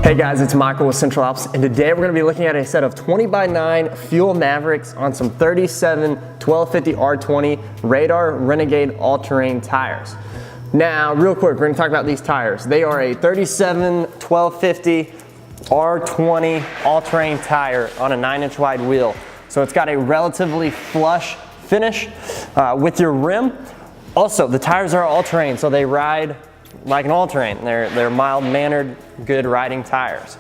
Hey guys, it's Michael with Central Alps, and today we're going to be looking at a set of 20x9 fuel Mavericks on some 37 1250 R20 Radar Renegade all-terrain tires. Now, real quick, we're going to talk about these tires. They are a 37 1250 R20 all-terrain tire on a 9-inch wide wheel. So it's got a relatively flush finish with your rim. Also, the tires are all-terrain, so they ride like an all-terrain. They're mild-mannered, good riding tires.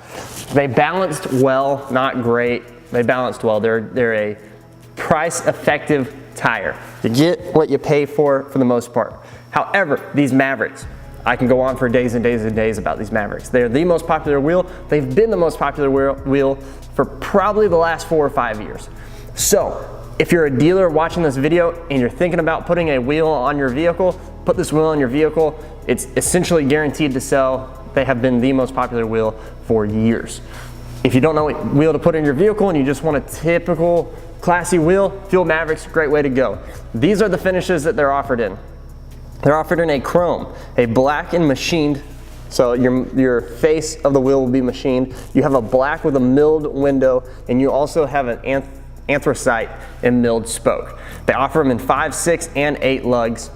They balanced well, not great. They balanced well. They're a price-effective tire. You get what you pay for the most part. However, these Mavericks, I can go on for days and days and days about these Mavericks. They're the most popular wheel. They've been the most popular wheel for probably the last 4 or 5 years. So, if you're a dealer watching this video and you're thinking about putting a wheel on your vehicle, put this wheel on your vehicle. It's essentially guaranteed to sell. They have been the most popular wheel for years. If you don't know what wheel to put in your vehicle and you just want a typical classy wheel, Fuel Mavericks, great way to go. These are the finishes that they're offered in. They're offered in a chrome, a black and machined, so your face of the wheel will be machined. You have a black with a milled window, and you also have an anthracite and milled spoke. They offer them in 5, 6, and 8 lugs.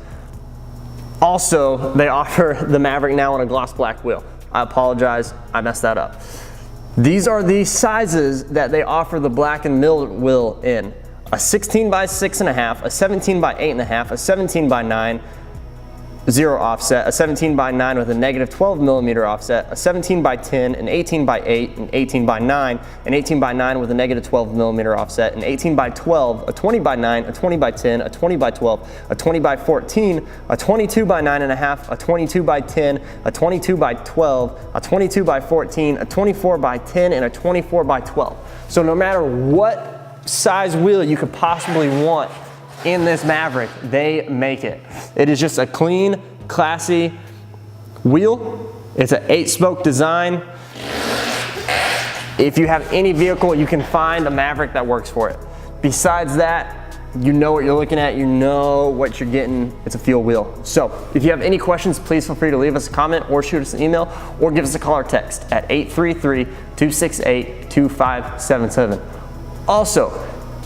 Also, they offer the Maverick now on a gloss black wheel. I apologize, I messed that up. These are the sizes that they offer the black and milled wheel in. A 16 by 6.5, a 17 by 8.5, a 17 by 9, 0 offset, a 17 by 9 with a negative 12 millimeter offset, a 17 by 10, an 18 by 8, an 18 by 9, an 18 by 9 with a negative 12 millimeter offset, an 18 by 12, a 20 by 9, a 20 by 10, a 20 by 12, a 20 by 14, a 22 by 9.5, a 22 by 10, a 22 by 12, a 22 by 14, a 24 by 10, and a 24 by 12. So no matter what size wheel you could possibly want in this Maverick, they make it. It is just a clean, classy wheel. It's an 8-spoke design. If you have any vehicle, you can find a Maverick that works for it. Besides that, you know what you're looking at, you know what you're getting. It's a fuel wheel. So if you have any questions, please feel free to leave us a comment or shoot us an email or give us a call or text at 833-268-2577. Also,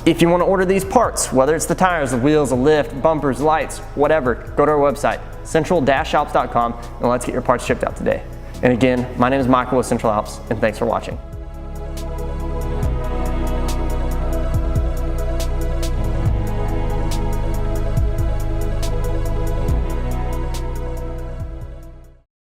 if you want to order these parts, whether it's the tires, the wheels, the lift, bumpers, lights, whatever, go to our website, central-alps.com, and let's get your parts shipped out today. And again, my name is Michael with Central Alps, and thanks for watching.